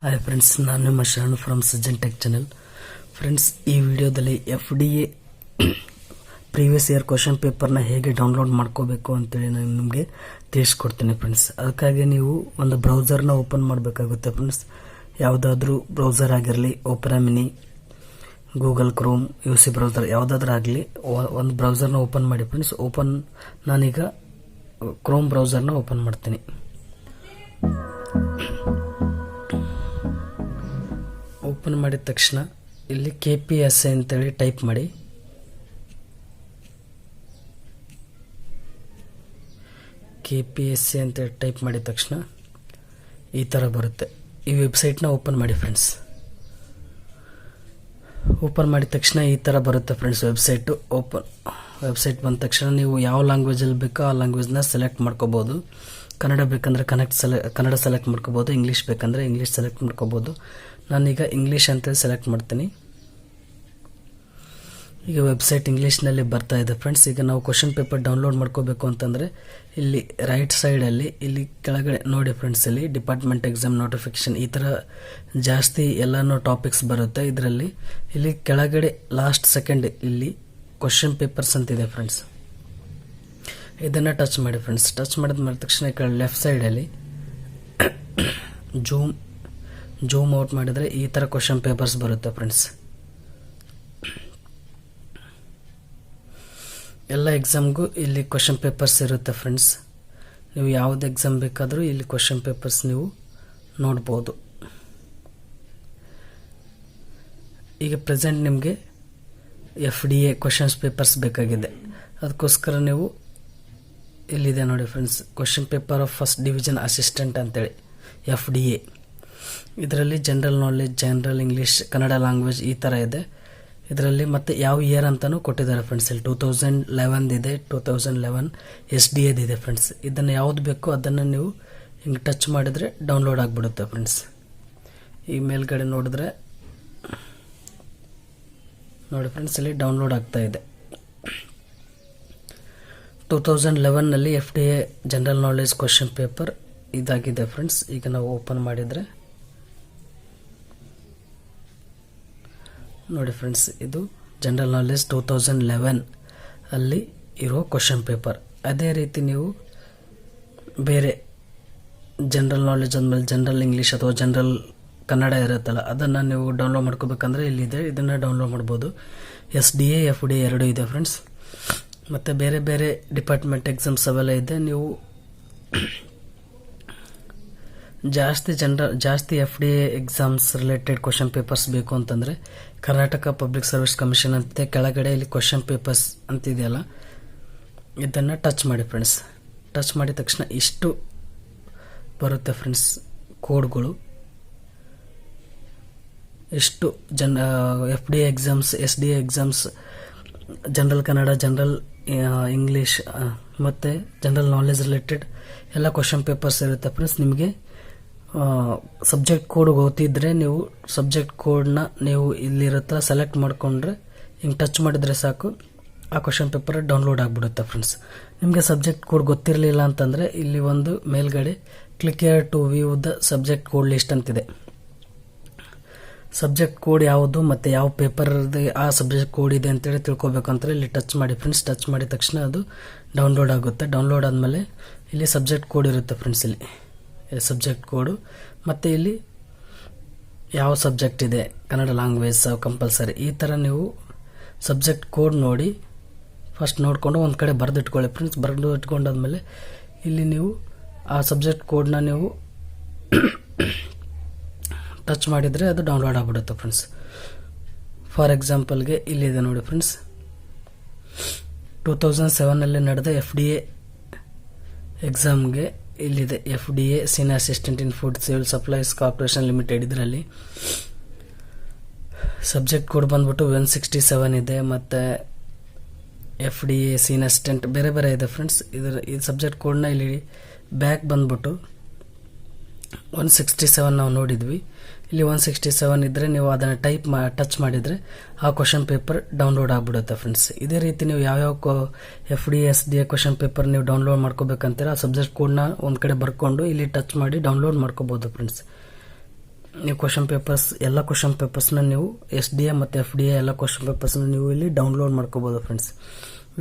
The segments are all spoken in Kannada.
ಹಾಯ್ ಫ್ರೆಂಡ್ಸ್, ನಾನು ನಿಮ್ಮ ಶರಣು from Sajjan tech channel. Friends, ಈ ವಿಡಿಯೋದಲ್ಲಿ FDA ಪ್ರೀವಿಯಸ್ ಇಯರ್ ಕ್ವಶನ್ ಪೇಪರ್ನ ಹೇಗೆ ಡೌನ್ಲೋಡ್ ಮಾಡ್ಕೋಬೇಕು ಅಂತೇಳಿ ನಾನು ನಿಮಗೆ ತಿಳಿಸ್ಕೊಡ್ತೀನಿ ಫ್ರೆಂಡ್ಸ್. ಅದಕ್ಕಾಗಿ ನೀವು ಒಂದು ಬ್ರೌಸರ್ನ ಓಪನ್ ಮಾಡಬೇಕಾಗುತ್ತೆ ಫ್ರೆಂಡ್ಸ್. ಯಾವುದಾದ್ರೂ ಬ್ರೌಸರ್ ಆಗಿರಲಿ, Opera Mini, Google Chrome, UC browser ಯಾವುದಾದ್ರೂ ಆಗಲಿ, ಒಂದು ಬ್ರೌಸರ್ನ ಓಪನ್ ಮಾಡಿ ಫ್ರೆಂಡ್ಸ್. ನಾನೀಗ ಕ್ರೋಮ್ ಬ್ರೌಸರ್ನ ಓಪನ್ ಮಾಡ್ತೀನಿ. ಓಪನ್ ಮಾಡಿದ ತಕ್ಷಣ ಇಲ್ಲಿ KPSA ಅಂತೇಳಿ ಟೈಪ್ ಮಾಡಿ. KPSA ಅಂತೇಳಿ ಟೈಪ್ ಮಾಡಿದ ತಕ್ಷಣ ಈ ಥರ ಬರುತ್ತೆ. ಈ ವೆಬ್ಸೈಟ್ನ ಓಪನ್ ಮಾಡಿ ಫ್ರೆಂಡ್ಸ್. ಓಪನ್ ಮಾಡಿದ ತಕ್ಷಣ ಈ ಥರ ಬರುತ್ತೆ ಫ್ರೆಂಡ್ಸ್. ವೆಬ್ಸೈಟ್ ಬಂದ ತಕ್ಷಣ ನೀವು ಯಾವ ಲ್ಯಾಂಗ್ವೇಜಲ್ಲಿ ಬೇಕೋ ಆ ಲ್ಯಾಂಗ್ವೇಜ್ನ ಸೆಲೆಕ್ಟ್ ಮಾಡ್ಕೋಬೋದು. ಕನ್ನಡ ಬೇಕಂದ್ರೆ ಕನ್ನಡ ಸೆಲೆಕ್ಟ್ ಮಾಡ್ಕೋಬೋದು, ಇಂಗ್ಲೀಷ್ ಬೇಕಂದ್ರೆ ಇಂಗ್ಲೀಷ್ ಸೆಲೆಕ್ಟ್ ಮಾಡ್ಕೋಬೋದು. ನಾನೀಗ ಇಂಗ್ಲೀಷ್ ಅಂತೇಳಿ ಸೆಲೆಕ್ಟ್ ಮಾಡ್ತೀನಿ. ಈಗ ವೆಬ್ಸೈಟ್ ಇಂಗ್ಲೀಷ್ನಲ್ಲಿ ಬರ್ತಾ ಇದೆ ಫ್ರೆಂಡ್ಸ್. ಈಗ ನಾವು ಕ್ವಶನ್ ಪೇಪರ್ ಡೌನ್ಲೋಡ್ ಮಾಡ್ಕೋಬೇಕು ಅಂತಂದರೆ ಇಲ್ಲಿ ರೈಟ್ ಸೈಡಲ್ಲಿ ಇಲ್ಲಿ ಕೆಳಗಡೆ ನೋಡಿ ಫ್ರೆಂಡ್ಸ್, ಇಲ್ಲಿ ಡಿಪಾರ್ಟ್ಮೆಂಟ್ ಎಕ್ಸಾಮ್ ನೋಟಿಫಿಕೇಶನ್ ಈ ಥರ ಜಾಸ್ತಿ ಎಲ್ಲನೂ ಟಾಪಿಕ್ಸ್ ಬರುತ್ತೆ. ಇದರಲ್ಲಿ ಇಲ್ಲಿ ಕೆಳಗಡೆ ಲಾಸ್ಟ್ ಸೆಕೆಂಡ್ ಇಲ್ಲಿ ಕ್ವಶನ್ ಪೇಪರ್ಸ್ ಅಂತಿದೆ ಫ್ರೆಂಡ್ಸ್. ಇದನ್ನು ಟಚ್ ಮಾಡಿ ಫ್ರೆಂಡ್ಸ್. ಟಚ್ ಮಾಡಿದ ತಕ್ಷಣ ಈ ಕಡೆ ಲೆಫ್ಟ್ ಸೈಡಲ್ಲಿ ಜೂಮ್ ಔಟ್ ಮಾಡಿದರೆ ಈ ಥರ ಕ್ವಶನ್ ಪೇಪರ್ಸ್ ಬರುತ್ತೆ ಫ್ರೆಂಡ್ಸ್. ಎಲ್ಲ ಎಕ್ಸಾಮ್ಗೂ ಇಲ್ಲಿ ಕ್ವಶನ್ ಪೇಪರ್ಸ್ ಇರುತ್ತೆ ಫ್ರೆಂಡ್ಸ್. ನೀವು ಯಾವ್ದು ಎಕ್ಸಾಮ್ ಬೇಕಾದರೂ ಇಲ್ಲಿ ಕ್ವಶನ್ ಪೇಪರ್ಸ್ ನೀವು ನೋಡ್ಬೋದು. ಈಗ ಪ್ರೆಸೆಂಟ್ ನಿಮಗೆ FDA ಕ್ವಶನ್ಸ್ ಪೇಪರ್ಸ್ ಬೇಕಾಗಿದೆ. ಅದಕ್ಕೋಸ್ಕರ ನೀವು ಇಲ್ಲಿದೆ ನೋಡಿ friends, question paper of first division assistant ಅಂತೇಳಿ FDA. ಇದರಲ್ಲಿ general knowledge, general English, Kannada language ಈ ಥರ ಇದೆ. ಇದರಲ್ಲಿ ಮತ್ತೆ ಯಾವ ಇಯರ್ ಅಂತಲೂ ಕೊಟ್ಟಿದ್ದಾರೆ ಫ್ರೆಂಡ್ಸ್. ಇಲ್ಲಿ 2011 ಇದೆ, 2011 SDA ಇದೆ ಫ್ರೆಂಡ್ಸ್. ಇದನ್ನು ಯಾವ್ದು ಬೇಕೋ ಅದನ್ನು ನೀವು ಹಿಂಗೆ ಟಚ್ ಮಾಡಿದರೆ ಡೌನ್ಲೋಡ್ ಆಗಿಬಿಡುತ್ತೆ ಫ್ರೆಂಡ್ಸ್. ಈ ಮೇಲ್ಗಡೆ ನೋಡಿದ್ರೆ ನೋಡಿ ಫ್ರೆಂಡ್ಸ್, ಇಲ್ಲಿ ಡೌನ್ಲೋಡ್ ಆಗ್ತಾ ಇದೆ. 2011ನಲ್ಲಿ FDA general knowledge question paper ಇದಾಗಿದೆ ಫ್ರೆಂಡ್ಸ್. ಈಗ ನಾವು ಓಪನ್ ಮಾಡಿದರೆ ನೋಡಿ ಫ್ರೆಂಡ್ಸ್, ಇದು ಜನರಲ್ ನಾಲೆಡ್ಜ್ 2011 ಅಲ್ಲಿ ಇರೋ ಕ್ವಶನ್ ಪೇಪರ್. ಅದೇ ರೀತಿ ನೀವು ಬೇರೆ ಜನರಲ್ ನಾಲೆಡ್ಜ್ ಅಂದಮೇಲೆ ಜನರಲ್ ಇಂಗ್ಲೀಷ್ ಅಥವಾ ಜನರಲ್ ಕನ್ನಡ ಇರುತ್ತಲ್ಲ, ಅದನ್ನು ನೀವು ಡೌನ್ಲೋಡ್ ಮಾಡ್ಕೋಬೇಕಂದ್ರೆ ಇಲ್ಲಿದೆ, ಇದನ್ನು ಡೌನ್ಲೋಡ್ ಮಾಡ್ಬೋದು. SDA FDA ಎರಡೂ ಇದೆ ಫ್ರೆಂಡ್ಸ್. ಮತ್ತು ಬೇರೆ ಬೇರೆ ಡಿಪಾರ್ಟ್ಮೆಂಟ್ ಎಕ್ಸಾಮ್ಸ್ ಅವೆಲ್ಲ ಇದೆ. ನೀವು ಜಾಸ್ತಿ FDA exams related question papers ಬೇಕು ಅಂತಂದರೆ ಕರ್ನಾಟಕ ಪಬ್ಲಿಕ್ ಸರ್ವಿಸ್ ಕಮಿಷನ್ ಅಂತೆ ಕೆಳಗಡೆ ಇಲ್ಲಿ ಕ್ವಶನ್ ಪೇಪರ್ಸ್ ಅಂತಿದೆಯಲ್ಲ, ಇದನ್ನು ಟಚ್ ಮಾಡಿ ಫ್ರೆಂಡ್ಸ್. ಟಚ್ ಮಾಡಿದ ತಕ್ಷಣ ಇಷ್ಟು ಬರುತ್ತೆ ಫ್ರೆಂಡ್ಸ್ ಕೋಡ್ಗಳು. ಎಷ್ಟು FDA exams, SDA exams, general Kannada, general English ಮತ್ತು ಜನರಲ್ ನಾಲೆಡ್ಜ್ ರಿಲೇಟೆಡ್ ಎಲ್ಲ ಕ್ವಶನ್ ಪೇಪರ್ಸ್ ಇರುತ್ತೆ ಫ್ರೆಂಡ್ಸ್. ನಿಮಗೆ ಸಬ್ಜೆಕ್ಟ್ ಕೋಡ್ ಗೊತ್ತಿದ್ದರೆ ನೀವು ಸಬ್ಜೆಕ್ಟ್ ಕೋಡ್ನ ನೀವು ಇಲ್ಲಿರುತ್ತೆ ಸೆಲೆಕ್ಟ್ ಮಾಡಿಕೊಂಡ್ರೆ ಹಿಂಗೆ ಟಚ್ ಮಾಡಿದರೆ ಸಾಕು, ಆ ಕ್ವಶನ್ ಪೇಪರ್ ಡೌನ್ಲೋಡ್ ಆಗಿಬಿಡುತ್ತೆ ಫ್ರೆಂಡ್ಸ್. ನಿಮಗೆ ಸಬ್ಜೆಕ್ಟ್ ಕೋಡ್ ಗೊತ್ತಿರಲಿಲ್ಲ ಅಂತಂದರೆ ಇಲ್ಲಿ ಒಂದು ಮೇಲ್ಗಡೆ click here to view the subject code list ಅಂತಿದೆ. ಸಬ್ಜೆಕ್ಟ್ ಕೋಡ್ ಯಾವುದು ಮತ್ತು ಯಾವ ಪೇಪರ್ ಆ ಸಬ್ಜೆಕ್ಟ್ ಕೋಡ್ ಇದೆ ಅಂತೇಳಿ ತಿಳ್ಕೊಬೇಕಂದ್ರೆ ಇಲ್ಲಿ ಟಚ್ ಮಾಡಿ ಫ್ರೆಂಡ್ಸ್. ಟಚ್ ಮಾಡಿದ ತಕ್ಷಣ ಅದು ಡೌನ್ಲೋಡ್ ಆಗುತ್ತೆ. ಡೌನ್ಲೋಡ್ ಆದಮೇಲೆ ಇಲ್ಲಿ ಸಬ್ಜೆಕ್ಟ್ ಕೋಡ್ ಇರುತ್ತೆ ಫ್ರೆಂಡ್ಸ್. ಇಲ್ಲಿ ಸಬ್ಜೆಕ್ಟ್ ಕೋಡು ಮತ್ತು ಇಲ್ಲಿ ಯಾವ ಸಬ್ಜೆಕ್ಟ್ ಇದೆ, ಕನ್ನಡ ಲ್ಯಾಂಗ್ವೇಜ್ ಕಂಪಲ್ಸರಿ, ಈ ಥರ ನೀವು ಸಬ್ಜೆಕ್ಟ್ ಕೋಡ್ ನೋಡಿ ಫಸ್ಟ್ ನೋಡಿಕೊಂಡು ಒಂದು ಕಡೆ ಬರೆದಿಟ್ಕೊಳ್ಳಿ ಫ್ರೆಂಡ್ಸ್. ಬರೆದು ಇಟ್ಕೊಂಡಾದ್ಮೇಲೆ ಇಲ್ಲಿ ನೀವು ಆ ಸಬ್ಜೆಕ್ಟ್ ಕೋಡ್ನ ನೀವು ಟಚ್ ಮಾಡಿದರೆ ಅದು ಡೌನ್ಲೋಡ್ ಆಗಿಬಿಡುತ್ತೆ ಫ್ರೆಂಡ್ಸ್. ಫಾರ್ ಎಕ್ಸಾಂಪಲ್ಗೆ ಇಲ್ಲಿದೆ ನೋಡಿ ಫ್ರೆಂಡ್ಸ್, 2007ನಲ್ಲಿ ನಡೆದ FDA ಎಕ್ಸಾಮ್ಗೆ ಇಲ್ಲಿದೆ FDA senior assistant in food civil supplies corporation limited. ಇದರಲ್ಲಿ ಸಬ್ಜೆಕ್ಟ್ ಕೋಡ್ ಬಂದ್ಬಿಟ್ಟು 167 ಇದೆ. ಮತ್ತು FDA ಸೀನಿಯರ್ ಅಸಿಸ್ಟೆಂಟ್ ಬೇರೆ ಬೇರೆ ಇದೆ ಫ್ರೆಂಡ್ಸ್. ಈ ಸಬ್ಜೆಕ್ಟ್ ಕೋಡ್ನ ಇಲ್ಲಿ ಬ್ಯಾಕ್ ಬಂದ್ಬಿಟ್ಟು 167 ನಾವು ನೋಡಿದ್ವಿ. ಇಲ್ಲಿ 167 ಇದ್ದರೆ ನೀವು ಅದನ್ನು ಟಚ್ ಮಾಡಿದರೆ ಆ ಕ್ವಶನ್ ಪೇಪರ್ ಡೌನ್ಲೋಡ್ ಆಗಿಬಿಡುತ್ತೆ ಫ್ರೆಂಡ್ಸ್. ಇದೇ ರೀತಿ ನೀವು ಯಾವ್ಯಾವ FDA SDA ಕ್ವಶನ್ ಪೇಪರ್ ನೀವು ಡೌನ್ಲೋಡ್ ಮಾಡ್ಕೋಬೇಕಂತೀರ ಆ ಸಬ್ಜೆಕ್ಟ್ ಕೋಡ್ನ ಒಂದು ಕಡೆ ಬರ್ಕೊಂಡು ಇಲ್ಲಿ ಟಚ್ ಮಾಡಿ ಡೌನ್ಲೋಡ್ ಮಾಡ್ಕೋಬೋದು ಫ್ರೆಂಡ್ಸ್. ನೀವು ಕ್ವಶನ್ ಪೇಪರ್ಸ್ ಎಲ್ಲ ಕ್ವಶನ್ ಪೇಪರ್ಸ್ನ ನೀವು SDA ಮತ್ತು FDA ಎಲ್ಲ ಕ್ವಶನ್ ಪೇಪರ್ಸ್ನ ನೀವು ಇಲ್ಲಿ ಡೌನ್ಲೋಡ್ ಮಾಡ್ಕೋಬೋದು ಫ್ರೆಂಡ್ಸ್.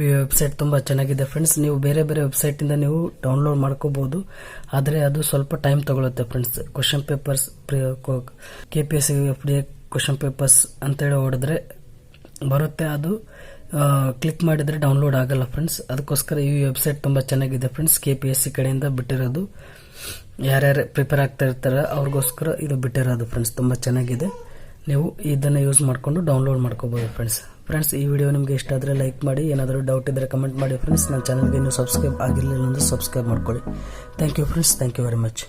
ಈ ವೆಬ್ಸೈಟ್ ತುಂಬ ಚೆನ್ನಾಗಿದೆ ಫ್ರೆಂಡ್ಸ್. ನೀವು ಬೇರೆ ಬೇರೆ ವೆಬ್ಸೈಟಿಂದ ನೀವು ಡೌನ್ಲೋಡ್ ಮಾಡ್ಕೋಬೋದು, ಆದರೆ ಅದು ಸ್ವಲ್ಪ ಟೈಮ್ ತಗೊಳುತ್ತೆ friends. Question papers KPSC FDA question papers ಅಂತೇಳಿ ಹೊಡೆದ್ರೆ ಬರುತ್ತೆ, ಅದು ಕ್ಲಿಕ್ ಮಾಡಿದರೆ ಡೌನ್ಲೋಡ್ ಆಗಲ್ಲ ಫ್ರೆಂಡ್ಸ್. ಅದಕ್ಕೋಸ್ಕರ ಈ ವೆಬ್ಸೈಟ್ ತುಂಬ ಚೆನ್ನಾಗಿದೆ ಫ್ರೆಂಡ್ಸ್. KPSC ಕಡೆಯಿಂದ ಬಿಟ್ಟಿರೋದು, ಯಾರ್ಯಾರು ಪ್ರಿಪೇರ್ ಆಗ್ತಾ ಇರ್ತಾರೆ ಅವ್ರಿಗೋಸ್ಕರ ಇದು ಬಿಟ್ಟಿರೋದು ಫ್ರೆಂಡ್ಸ್. ತುಂಬ ಚೆನ್ನಾಗಿದೆ, ನೀವು ಇದನ್ನು ಯೂಸ್ ಮಾಡಿಕೊಂಡು ಡೌನ್ಲೋಡ್ ಮಾಡ್ಕೋಬೋದು ಫ್ರೆಂಡ್ಸ್. ಈ ವಿಡಿಯೋ ನಿಮಗೆ ಇಷ್ಟ ಆದರೆ ಲೈಕ್ ಮಾಡಿ, ಏನಾದರೂ ಡೌಟ್ ಇದ್ದರೆ ಕಮೆಂಟ್ ಮಾಡಿ ಫ್ರೆಂಡ್ಸ್. ನನ್ನ ಚಾನಲ್ಗೆ ನೀವು ಸಬ್ಸ್ಕ್ರೈಬ್ ಆಗಿರಲಿಲ್ಲ ಅಂದರೆ ಸಬ್ಸ್ಕ್ರೈಬ್ ಮಾಡ್ಕೊಳ್ಳಿ. Thank you friends, thank you very much.